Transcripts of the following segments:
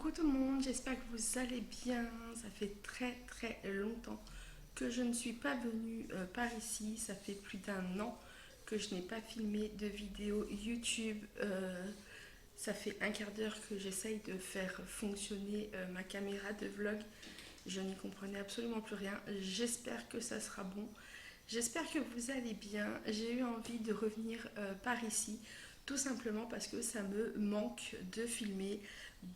Coucou tout le monde, j'espère que vous allez bien. Ça fait très longtemps que je ne suis pas venue par ici. Ça fait plus d'un an que je n'ai pas filmé de vidéo YouTube. Ça fait un quart d'heure que j'essaye de faire fonctionner ma caméra de vlog. Je n'y comprenais absolument plus rien. J'espère que ça sera bon. J'espère que vous allez bien. J'ai eu envie de revenir par ici, tout simplement parce que ça me manque de filmer,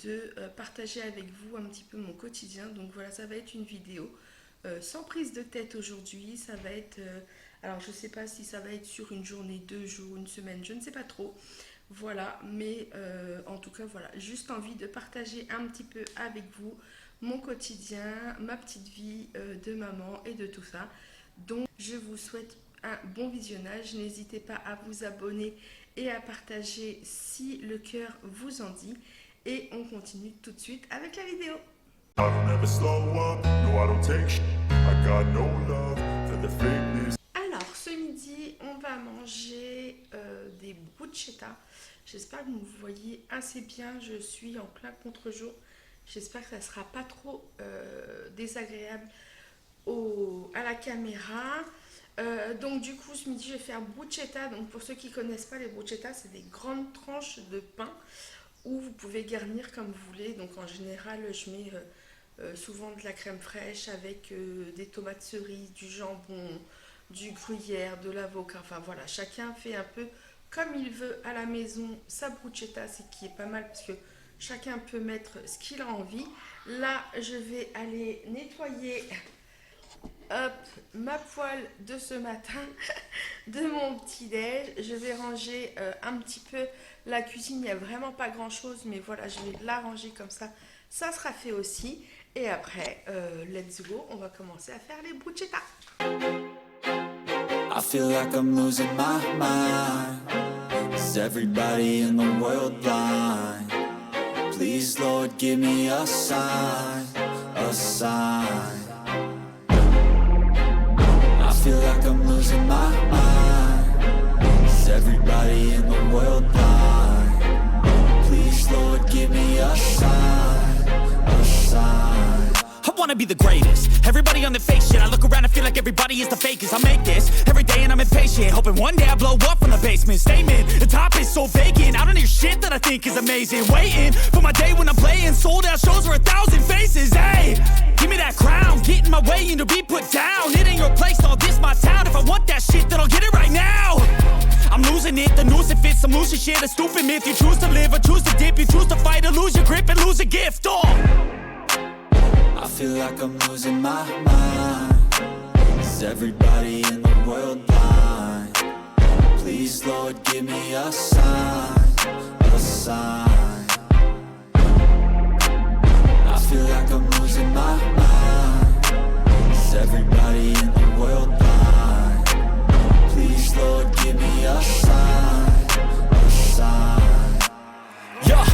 de partager avec vous un petit peu mon quotidien. Donc voilà, ça va être une vidéo sans prise de tête aujourd'hui. Ça va être, alors je sais pas si ça va être sur une journée, 2 jours, une semaine, je ne sais pas trop. Voilà, mais en tout cas voilà, juste envie de partager un petit peu avec vous mon quotidien, ma petite vie de maman et de tout ça. Donc je vous souhaite un bon visionnage. N'hésitez pas à vous abonner et à partager si le cœur vous en dit. Et on continue tout de suite avec la vidéo. Alors ce midi on va manger des bruschetta. J'espère que vous me voyez assez bien. Je suis en plein contre-jour. J'espère que ça ne sera pas trop désagréable à la caméra. Donc du coup ce midi je vais faire bruschetta. Donc pour ceux qui ne connaissent pas les bruschetta, c'est des grandes tranches de pain où vous pouvez garnir comme vous voulez. Donc en général je mets souvent de la crème fraîche avec des tomates cerises, du jambon, du gruyère, de l'avocat. Enfin voilà, chacun fait un peu comme il veut à la maison sa bruschetta, c'est qui est pas mal parce que chacun peut mettre ce qu'il a envie. Là je vais aller nettoyer hop, ma poêle de ce matin, de mon petit-déj. Je vais ranger un petit peu la cuisine. Il n'y a vraiment pas grand-chose, mais voilà, je vais la ranger comme ça. Ça sera fait aussi. Et après, let's go, on va commencer à faire les bruschetta. I feel like I'm losing my mind. Is everybody in the world blind? Please, Lord, give me a sign, a sign. I feel like I'm losing my mind. Is everybody in the world blind? Please, Lord, give me a sign, a sign. I wanna be the greatest. Everybody on the fake shit. I look around and feel like everybody is the fakest. I make this every day and I'm impatient, hoping one day I blow up from the basement. Statement, the top is so vacant. I don't hear shit that I think is amazing. Waiting for my day when I'm playing sold out shows for 1,000 faces. Hey, give me that crown, get in my way and to be put down. It ain't your place, all this my town. If I want that shit, then I'll get it right now. I'm losing it, the noose it fits, I'm losing shit. A stupid myth, you choose to live or choose to dip. You choose to fight or lose your grip and lose a gift. Oh, I feel like I'm losing my mind. Is everybody in the world blind? Please, Lord, give me a sign, a sign. I feel like I'm losing my mind. Is everybody in the world blind? Please, Lord, give me a sign, a sign. yeah.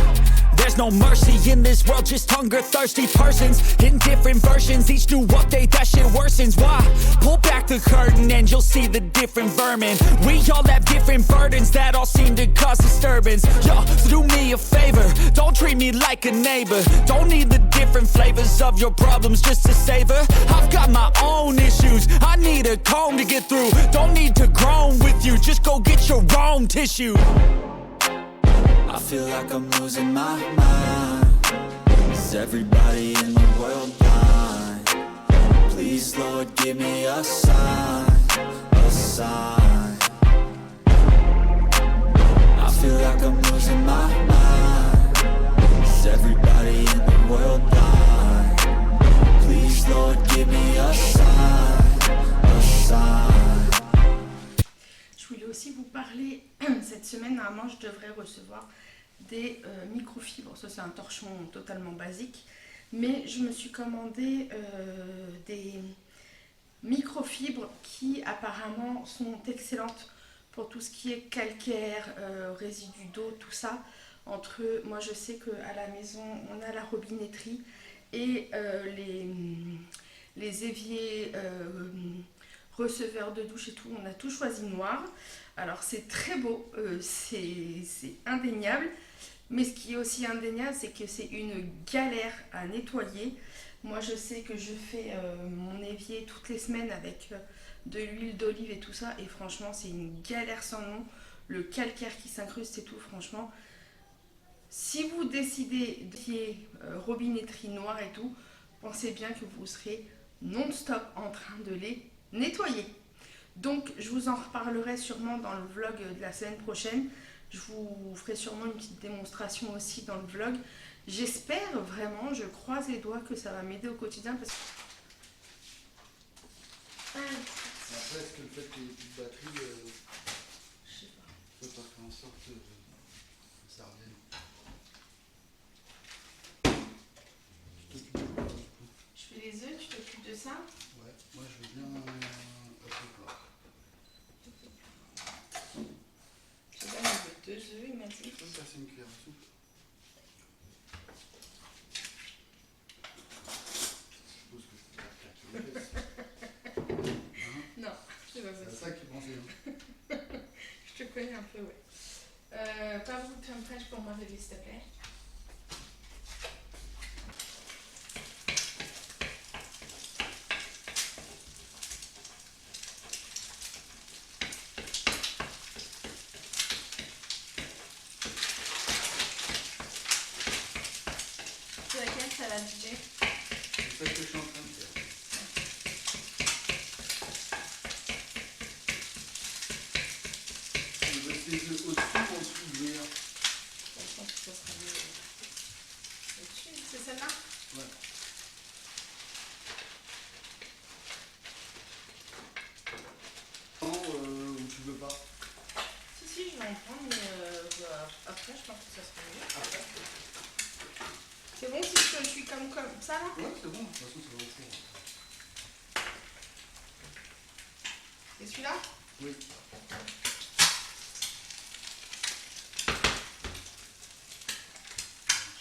There's no mercy in this world, just hunger-thirsty persons in different versions, each new update, that shit worsens. Why? Pull back the curtain and you'll see the different vermin. We all have different burdens that all seem to cause disturbance. Yo, so do me a favor, don't treat me like a neighbor. Don't need the different flavors of your problems just to savor. I've got my own issues, I need a comb to get through. Don't need to groan with you, just go get your own tissue. I feel like I'm losing my mind. Is everybody in the world blind? Please, Lord, give me a sign, a sign. I feel like I'm losing my mind. Is everybody in the world blind? Please, Lord, give me a sign, a sign. Je voulais aussi vous parler, cette semaine, normalement, je devrais recevoir des microfibres. Ça, c'est un torchon totalement basique. Mais je me suis commandé des microfibres qui, apparemment, sont excellentes pour tout ce qui est calcaire, résidus d'eau, tout ça. Moi, je sais qu'à la maison, on a la robinetterie et les éviers receveurs de douche et tout, on a tout choisi noir. Alors c'est très beau, c'est indéniable. Mais ce qui est aussi indéniable, c'est que c'est une galère à nettoyer. Moi, je sais que je fais mon évier toutes les semaines avec de l'huile d'olive et tout ça. Et franchement, c'est une galère sans nom. Le calcaire qui s'incruste et tout, franchement. Si vous décidez de faire robinetterie noire et tout, pensez bien que vous serez non-stop en train de les nettoyer. Donc, je vous en reparlerai sûrement dans le vlog de la semaine prochaine. Je vous ferai sûrement une petite démonstration aussi dans le vlog. J'espère vraiment, je croise les doigts que ça va m'aider au quotidien. Parce que... Après, est-ce que le fait qu'il y ait plus de batterie, je sais pas. peut pas faire en sorte que ça revienne? Tu t'occupes de quoi, du coup? Je fais les œufs, tu t'occupes de ça? Ouais, moi je veux bien un peu plat. Je sais pas, il veut 2 œufs, il m'a dit. Tu peux me passer une cuillère à soupe? Je suppose que c'est pas claquer les fesses. Non, c'est pas C'est à possible. ça que tu pensais, hein? Je te connais un peu, ouais. Pas beaucoup de crème fraîche pour moi, bébé, s'il te plaît. C'est laquelle, ça va bouger? C'est ça que je suis en train de faire. Je vais mettre les œufs au-dessus ou en dessous de verre? Je pense que ça sera mieux au-dessus. C'est celle-là? Ouais. Non, ou tu veux pas? Si, je vais en prendre, mais après, je pense que ça sera mieux. Après? C'est bon si je suis comme ça, là? Ouais, c'est bon, de toute façon, ça va au four. Et celui-là? Oui. Je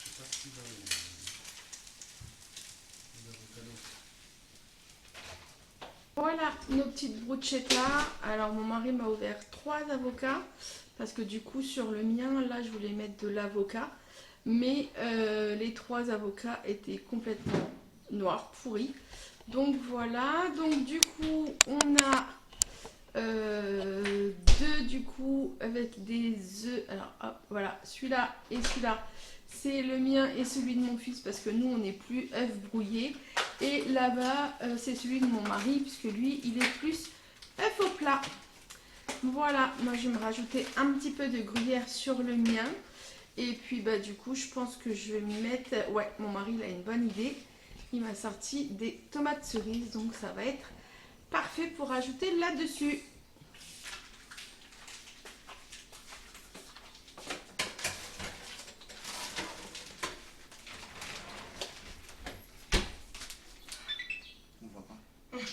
sais pas si va l'avocado. Voilà nos petites bruschettas. Alors mon mari m'a ouvert 3 avocats parce que du coup sur le mien là je voulais mettre de l'avocat, mais les 3 avocats étaient complètement noirs, pourris. Donc voilà, donc du coup on a 2 du coup avec des œufs. Alors hop, voilà, celui-là et celui-là. C'est le mien et celui de mon fils parce que nous on n'est plus œufs brouillés. Et là-bas c'est celui de mon mari puisque lui il est plus œuf au plat. Voilà, moi je vais me rajouter un petit peu de gruyère sur le mien. Et puis bah du coup je pense que je vais mettre... Ouais, mon mari il a une bonne idée. Il m'a sorti des tomates cerises donc ça va être parfait pour rajouter là-dessus.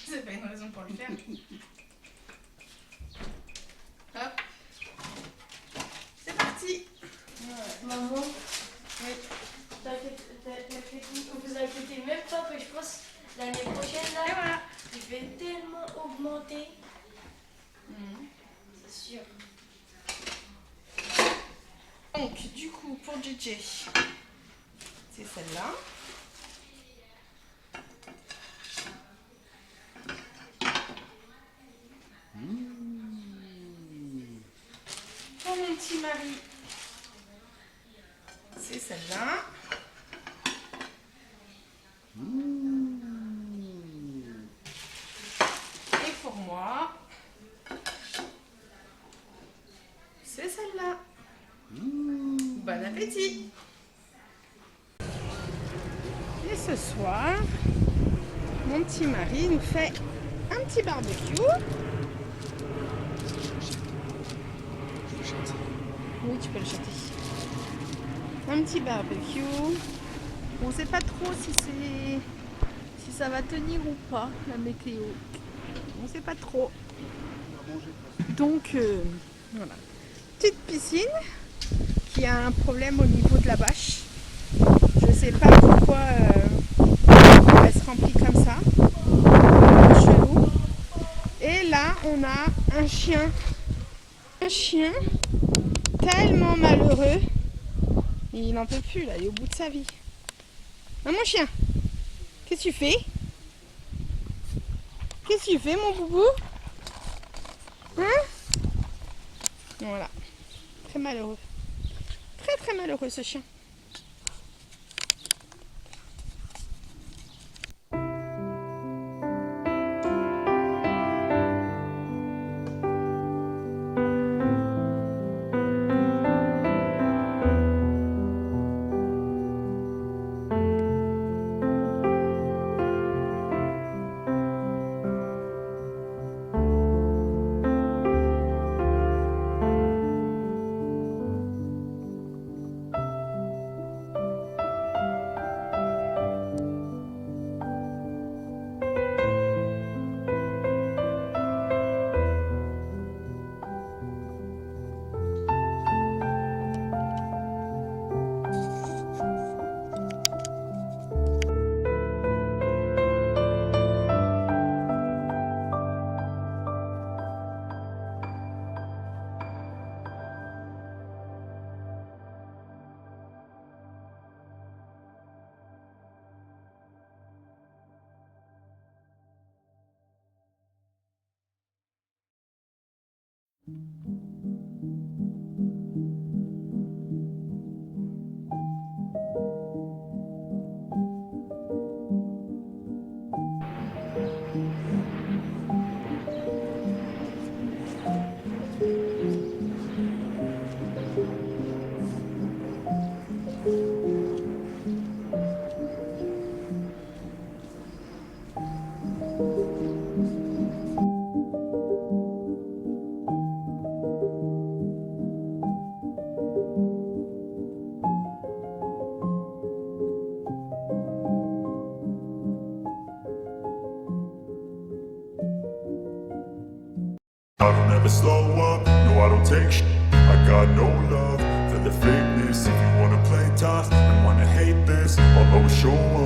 C'est pas une raison pour le faire. Hop. C'est parti. Maman, Oui. vous inquiétez même pas que je pense l'année prochaine Et là, voilà. je vais tellement augmenter, c'est sûr. Donc du coup pour JJ, c'est celle-là. Pour mon petit mari, c'est celle-là. Et pour moi, c'est celle-là. Bon appétit. Et ce soir, mon petit mari nous fait un petit barbecue. Oui, tu peux le chanter. Un petit barbecue. On ne sait pas trop si ça va tenir ou pas, la météo. On ne sait pas trop. Donc, voilà. Petite piscine qui a un problème au niveau de la bâche. Je ne sais pas pourquoi elle se remplit comme ça. Chelou. Et là, on a un chien. Un chien tellement malheureux Il n'en peut plus là, il est au bout de sa vie. Ah mon chien, qu'est-ce que tu fais? Qu'est-ce que tu fais mon boubou? Hein? Voilà. Très malheureux. Très très malheureux ce chien. I don't ever slow up, no I don't take shit. I got no love for the fakeness. If you wanna play tough and wanna hate this, I'll always show up.